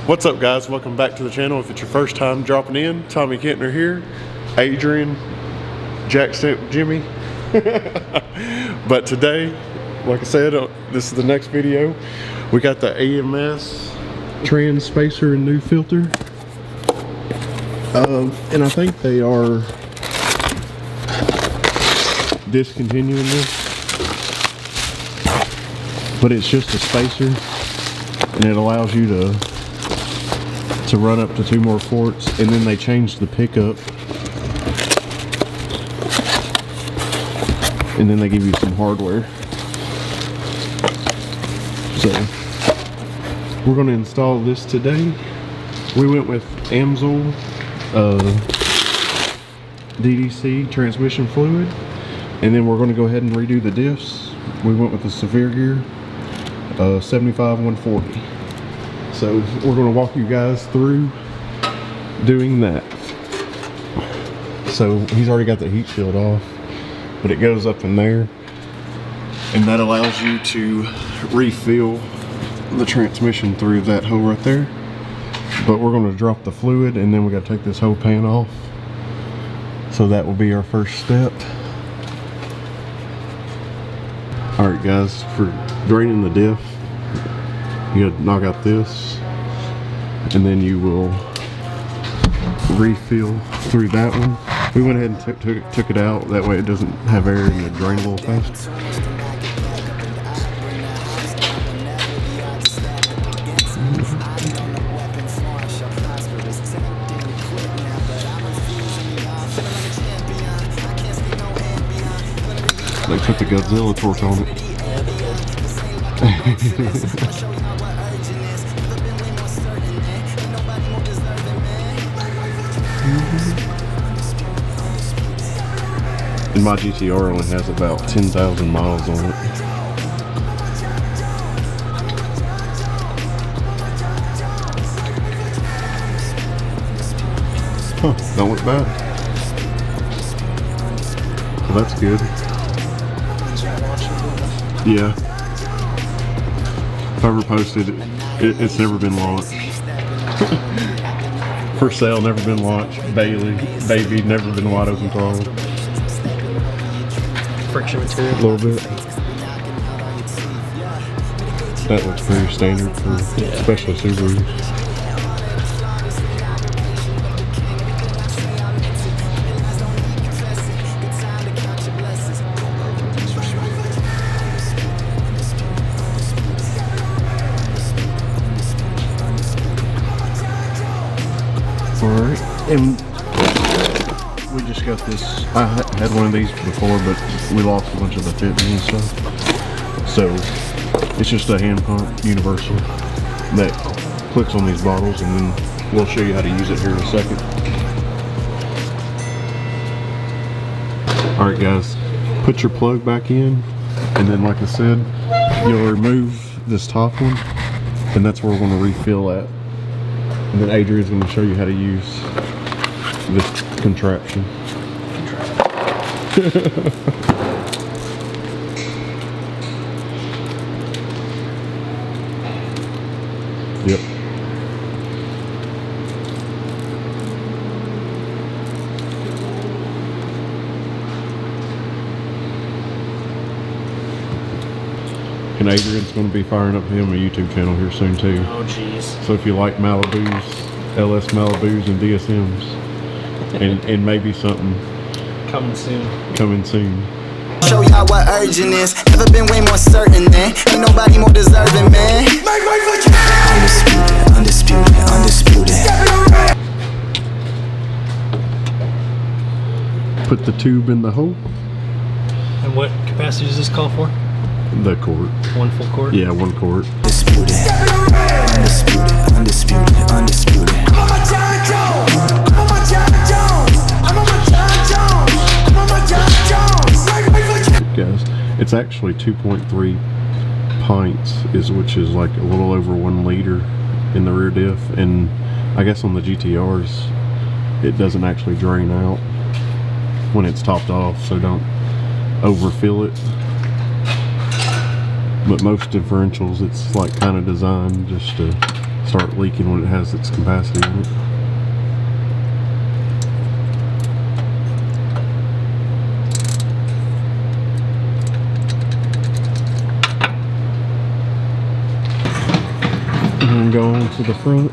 What's up, guys? Welcome back to the channel. If it's your first time dropping in, Tommy Kentner here. Adrian, Jackstep Jimmy. But today, like I said, this is the next video. We got the AMS trans spacer and new filter. And I think they are discontinuing this. But it's just a spacer, and it allows you to run up to 2 more forts, and then they changed the pickup, and then they give you some hardware. So we're going to install this today. We went with Amsoil DDC transmission fluid, and then we're going to go ahead and redo the diffs. We went with the Severe Gear 75-140. So we're going to walk you guys through doing that. So he's already got the heat shield off, but it goes up in there, and that allows you to refill the transmission through that hole right there. But we're going to drop the fluid, and then we got to take this whole pan off. So that will be our first step. Alright guys, for draining the diff, you gotta knock out this, and then you will refill through that one. We went ahead and took it out, that way it doesn't have air and it drain a little fast. They put the Godzilla torch on it. And my GT-R only has about 10,000 miles on it. Huh, don't look bad. Well, that's good. Yeah. If I ever posted it, it's never been launched. For sale, never been launched. Baby, never been wide open throttle. Friction material. A little bit. That looks pretty standard for especially Subaru. Alright, and we just got this. I had one of these before, but we lost a bunch of the fitting and stuff. So it's just a hand pump universal that clicks on these bottles, and then we'll show you how to use it here in a second. Alright guys, put your plug back in, and then like I said, you'll remove this top one, and that's where we're going to refill at. And then Adrian's going to show you how to use this contraption. Yep. And Adrian's going to be firing up him a YouTube channel here soon too. Oh jeez. So if you like Malibus, LS Malibus and DSMs, and maybe something Coming soon. Show y'all what urgent is. Never been way more certain than. Ain't nobody more deserving, man. Undisputed. Put the tube in the hole. And what capacity does this call for? The quart. 1 full quart? Yeah, 1 quart. Undisputed. Guys, it's actually 2.3 pints, which is like a little over 1 liter in the rear diff, and I guess on the GT-Rs it doesn't actually drain out when it's topped off, so don't overfill it. But most differentials, it's like kind of designed just to start leaking when it has its capacity in it. And then go on to the front.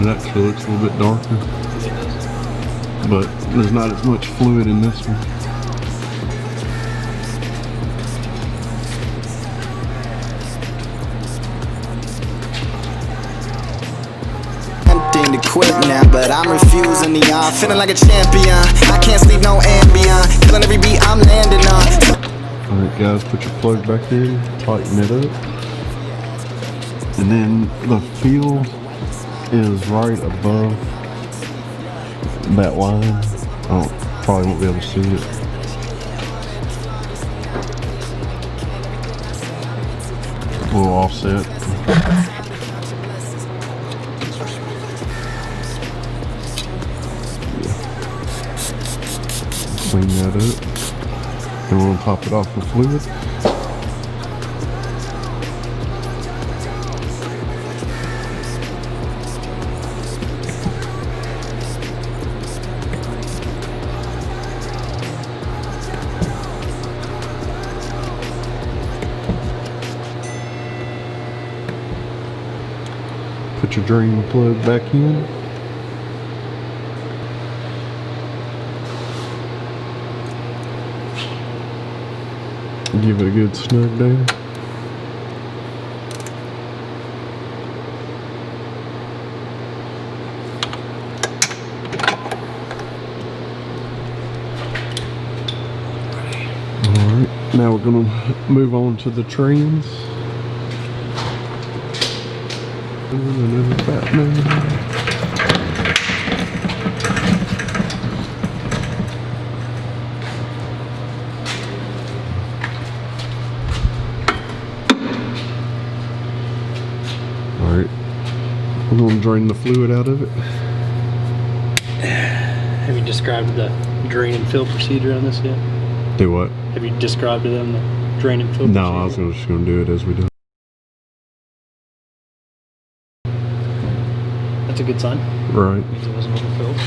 It actually looks a little bit darker, but there's not as much fluid in this one. Emptying the quit now, but I'm refusing the on. Feeling like a champion. I can't sleep no ambient. Feeling every beat I'm landing on. Alright guys, put your plug back in, tighten it up. And then the feel is right above that line. I probably won't be able to see it. A little offset. Clean that up. Then we're going to top it off with fluid. Put your drain plug back in. Give it a good snug down. Alright, now we're going to move on to the trims. Alright, we're going to drain the fluid out of it. Have you described the drain and fill procedure on this yet? Do what? Have you described to them the drain and fill procedure? No, I was just going to do it as we do. That's a good sign. Right. Means it wasn't overfilled.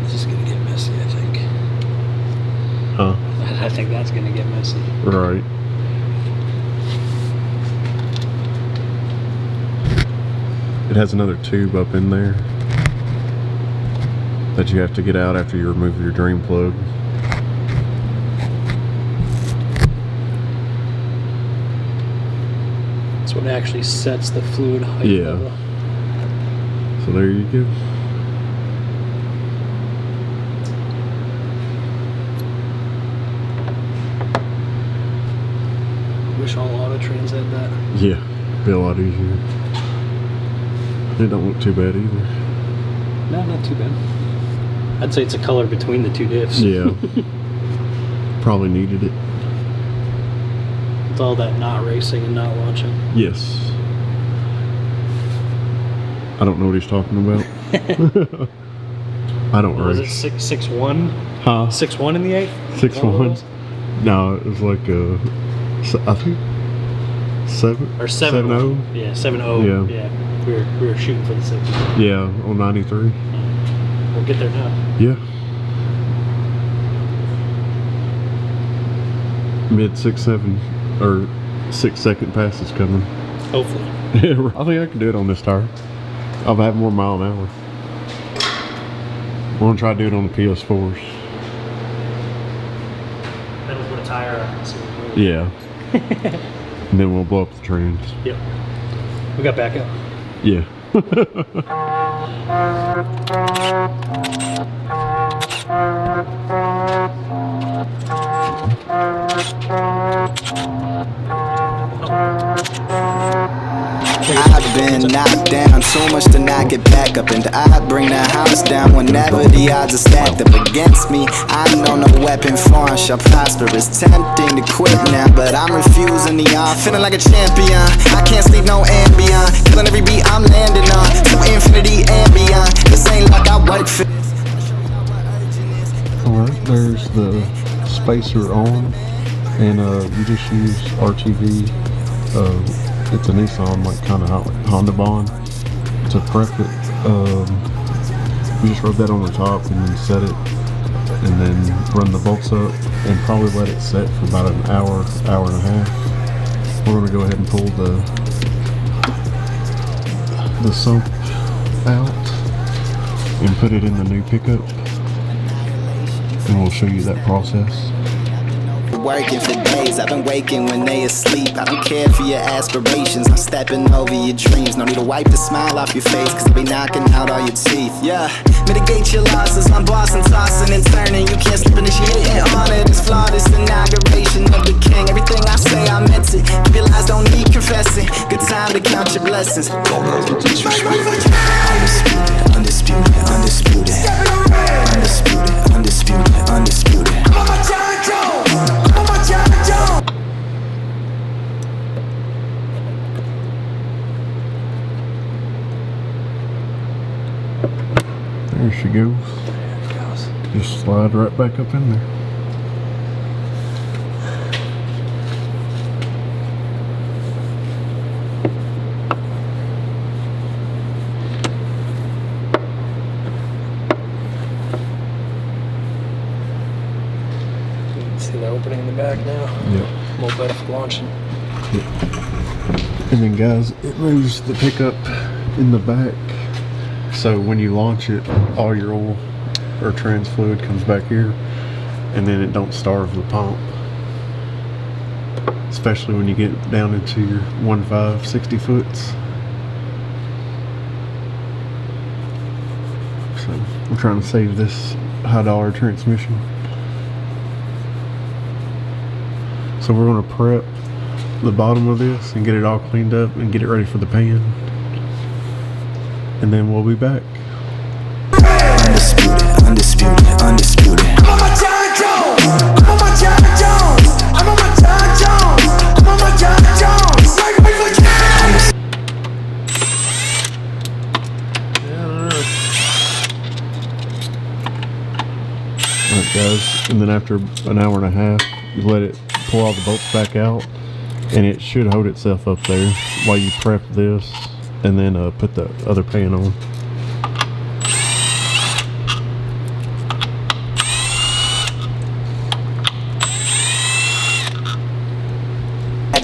This is gonna get messy, I think. Huh? I think that's gonna get messy. Right. It has another tube up in there that you have to get out after you remove your drain plug. That's what actually sets the fluid height Yeah. level. So there you go. Wish all auto trains had that. Yeah, be a lot easier. It don't look too bad either. No, not too bad. I'd say it's a color between the two diffs. Yeah. Probably needed it. With all that not racing and not watching. Yes. I don't know what he's talking about. I don't Was race. it 6-1? Huh? 6-1 in the 8th? 6-1. No, it was like I think 7 Or 7-0. 7-0. Yeah, 7-0. Yeah. We were shooting for the 6. Yeah, on 93. We'll get there now. Yeah. Mid 6-7 or 6-second pass is coming. Hopefully. I think I can do it on this tire. I'll have more mile an hour. We're gonna try to do it on the PS4s. Then we'll put a tire on. Yeah. And then we'll blow up the trans. Yep. We got backup. Yeah. I've been knocked down so much to not get back up, and I bring the house down whenever the odds are stacked up against me. I know no weapon foreign shall prosper. It's tempting to quit now, but I'm refusing the offer. Feeling like a champion, I can't sleep no Ambien. Killing every beat I'm landing on, to infinity and beyond. This ain't like I work for this. Alright, there's the spacer on, and you just use RTV. It's a Nissan, like kind of like Honda Bond, to prep it. You just rub that on the top and then set it, and then run the bolts up, and probably let it set for about an hour, hour and a half. We're going to go ahead and pull the sump out and put it in the new pickup, and we'll show you that process. Working for days, I've been waking when they asleep. I don't care for your aspirations, I'm stepping over your dreams. No need to wipe the smile off your face, cause they'll be knocking out all your teeth. Yeah, mitigate your losses, I'm bossing, tossing and turning. You can't sleep initiating on it. It's flawless inauguration of the king. Everything I say, I meant it. Your lies don't need confessing. Good time to count your blessings. Undisputed, undisputed, undisputed, undisputed, undisputed, undisputed. I'm on my John Jones. I'm on my John Jones. There she goes. Just slide right back up in there. See the opening in the back now? Yep. More better for launching. And then guys, it moves the pickup in the back, so when you launch it, all your oil or trans fluid comes back here, and then it don't starve the pump, especially when you get down into your 1.5 60 foots. So I'm trying to save this high dollar transmission. So we're going to prep the bottom of this and get it all cleaned up and get it ready for the pan, and then we'll be back. Undisputed, undisputed, undisputed. I'm on my John Jones. I'm on my John Jones. I'm on my John Jones. I'm on my John Jones. Alright guys, and then after an hour and a half, you let it pull all the bolts back out, and it should hold itself up there while you prep this, and then put the other pan on.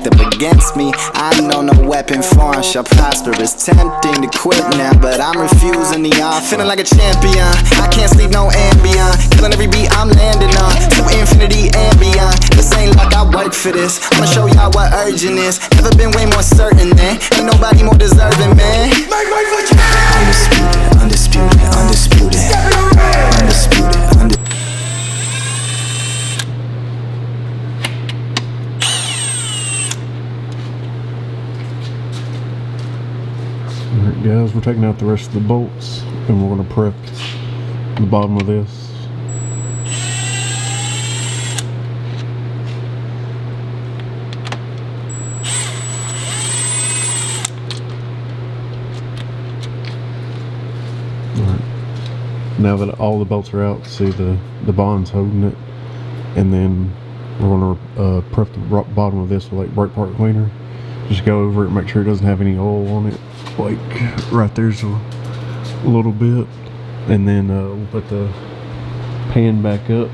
Up against me, I know no weapon foreign shall prosper. It's tempting to quit now, but I'm refusing the offer. Feeling like a champion, I can't sleep no Ambien. Killing every beat I'm landing on, to infinity and beyond. This ain't like I work for this. I'ma show y'all what urgent is. Never been way more certain than. Ain't nobody more deserving, man. Undisputed, undisputed, undisputed, undisputed, undisputed. Alright guys, we're taking out the rest of the bolts, and we're going to prep the bottom of this. Alright, now that all the bolts are out, see the bond's holding it, and then we're going to prep the bottom of this with like brake part cleaner. Just go over it, make sure it doesn't have any oil on it. Like right there's a little bit, and then we'll put the pan back up.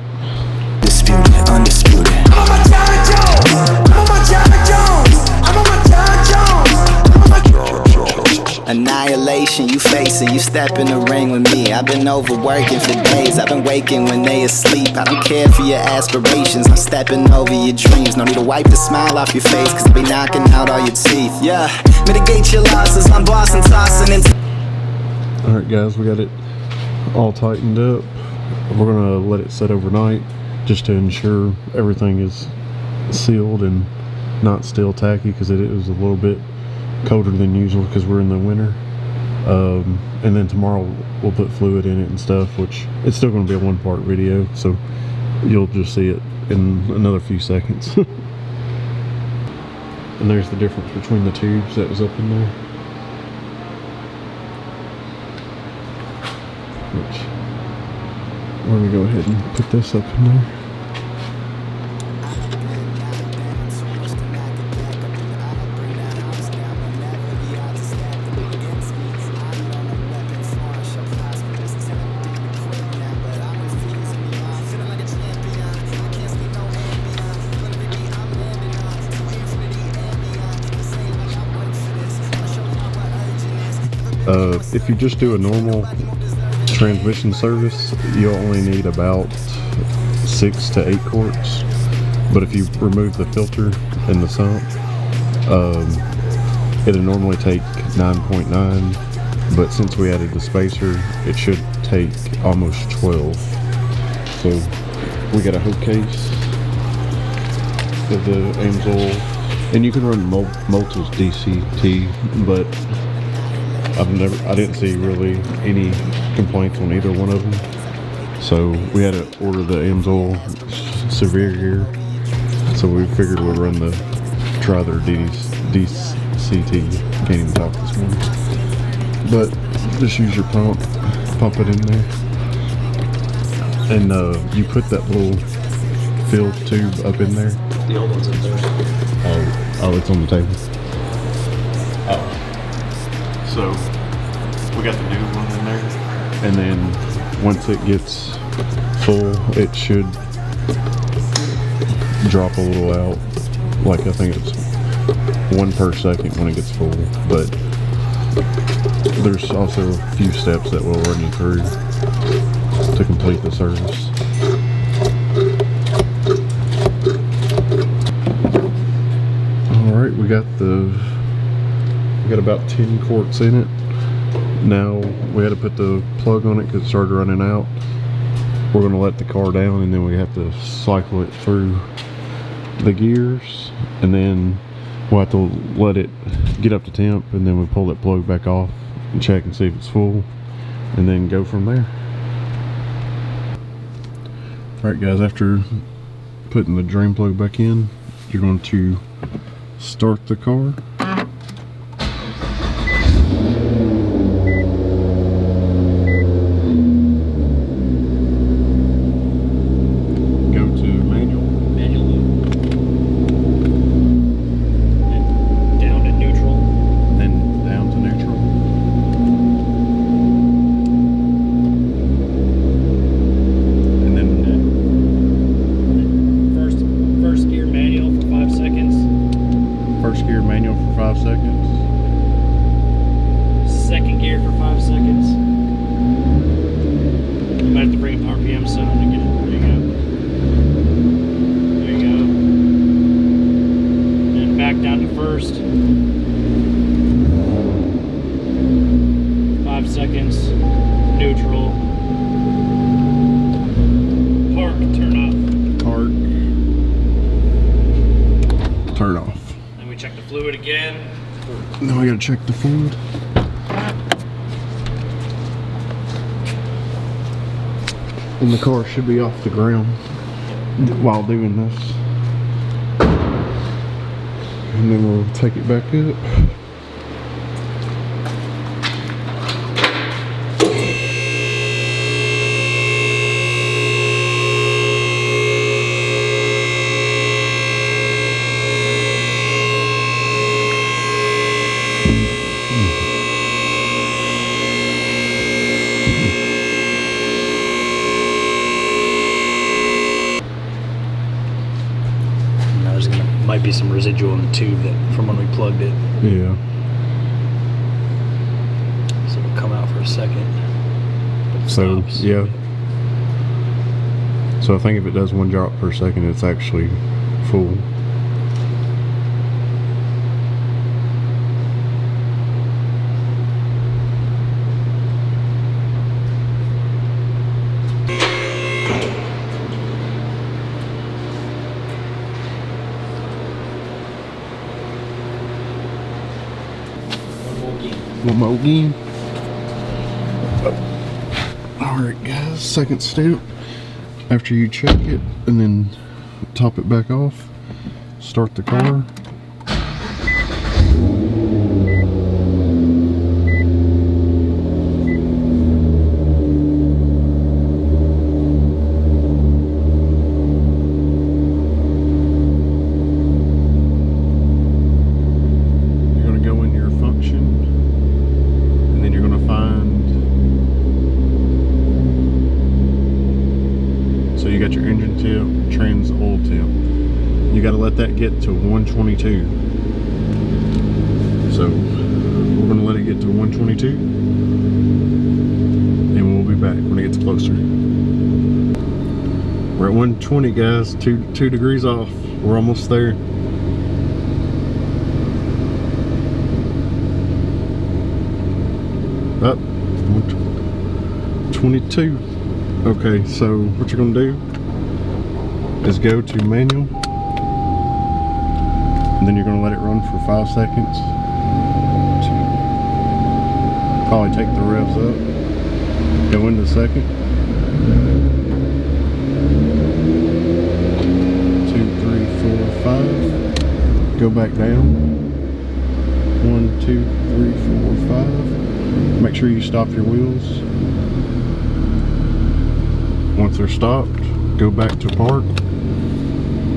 Undisputed, undisputed. I'm on my John Jones. I'm on my John Jones. I'm on my John Jones. I'm on my John Jones. Annihilation, you facing, you step in the ring with me. I've been overworking for days, I've been waking when they asleep. I don't care for your aspirations, I'm stepping over your dreams. No need to wipe the smile off your face, cause they be knocking out all your teeth. Yeah, mitigate your losses, I'm bossing, tossing into. Alright guys, we got it all tightened up. We're gonna let it set overnight just to ensure everything is sealed and not still tacky, because it is a little bit colder than usual because we're in the winter. And then tomorrow we'll put fluid in it and stuff, which it's still going to be a one-part video, so you'll just see it in another few seconds. And there's the difference between the tubes that was up in there, which we're going to go ahead and put this up in there. If you just do a normal transmission service, you'll only need about 6 to 8 quarts. But if you remove the filter and the sump, it'll normally take 9.9. But since we added the spacer, it should take almost 12. So we got a whole case of the Amsoil, and you can run Multi's DCT, but I didn't see really any complaints on either one of them. So we had to order the Amsoil Severe here. So we figured we'd try their DCT. Can't even talk this morning. But just use your pump it in there. And you put that little fill tube up in there. The old one's up there. Oh, it's on the table. Oh. So we got the new one in there, and then once it gets full, it should drop a little out. Like I think it's 1 per second when it gets full, but there's also a few steps that will run you through to complete the service. Alright, we got about 10 quarts in it. Now we had to put the plug on it because it started running out. We're going to let the car down, and then we have to cycle it through the gears, and then we'll have to let it get up to temp, and then we pull that plug back off and check and see if it's full, and then go from there. Alright guys, after putting the drain plug back in, you're going to start the car. First gear manual for 5 seconds. Second gear for 5 seconds. You might have to bring up RPM soon to get it. There you go. There you go. And back down to first. 5 seconds. Neutral. Park, turn off. Park. Turn off. Check the fluid again. Now we gotta check the fluid. And the car should be off the ground while doing this. And then we'll take it back up. Might be some residual in the tube that from when we plugged it. Yeah. for a second. But it So stops. yeah. So I think if it does 1 drop per second, it's actually full. One more game. Alright guys, second step. After you check it and then top it back off, start the car. You're going to go in your function and then you're going to find. So you got your engine temp, trans oil temp. You got to let that get to 122. So we're going to let it get to 122, and we'll be back when it gets closer. We're at 120, guys. Two degrees off. We're almost there. Up 122. Okay, so what you're gonna do is go to manual, and then you're gonna let it run for 5 seconds. Probably take the revs up. Go into second. 2, 3, 4, 5. Go back down. 1, 2, 3, 4, 5. Make sure you stop your wheels. Once they're stopped, go back to park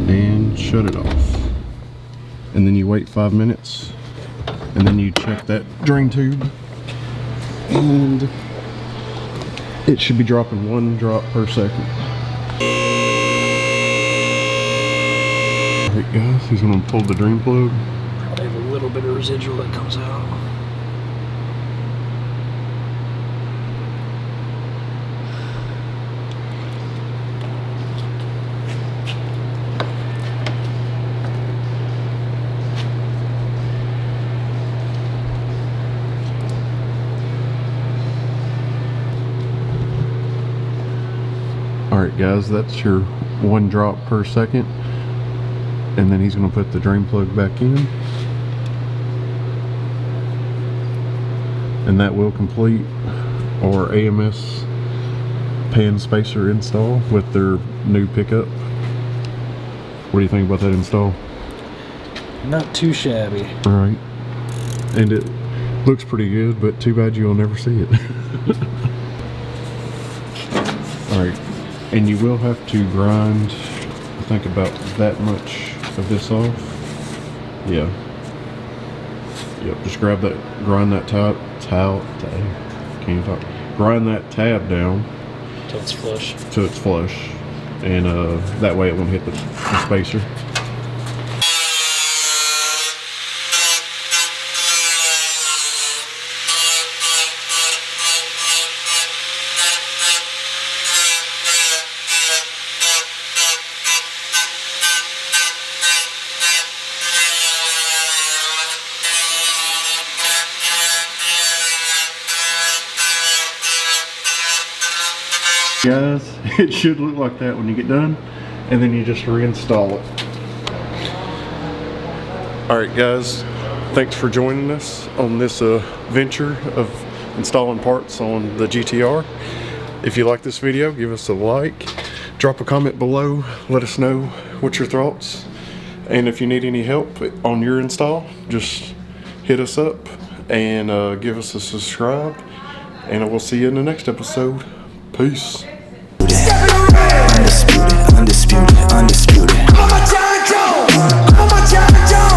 and shut it off. And then you wait 5 minutes, and then you check that drain tube, and it should be dropping 1 drop per second. Alright guys, he's gonna pull the drain plug. Probably have a little bit of residual that comes out. Alright guys, that's your 1 drop per second, and then he's going to put the drain plug back in, and that will complete our AMS pan spacer install with their new pickup. What do you think about that install? Not too shabby. Alright, and it looks pretty good, but too bad you'll never see it. Alright, and you will have to grind, I think, about that much of this off. Yeah. Yep, just grab that, grind that grind that tab down Till it's flush. till it's flush, and that way it won't hit the spacer. Guys, it should look like that when you get done, and then you just reinstall it. Alright guys, thanks for joining us on this venture of installing parts on the GT-R. If you like this video, give us a like, drop a comment below, let us know what your thoughts, and if you need any help on your install, just hit us up and give us a subscribe, and we'll see you in the next episode. Peace. Undisputed, undisputed, undisputed. I'm on my John Jones. I'm on my John Jones.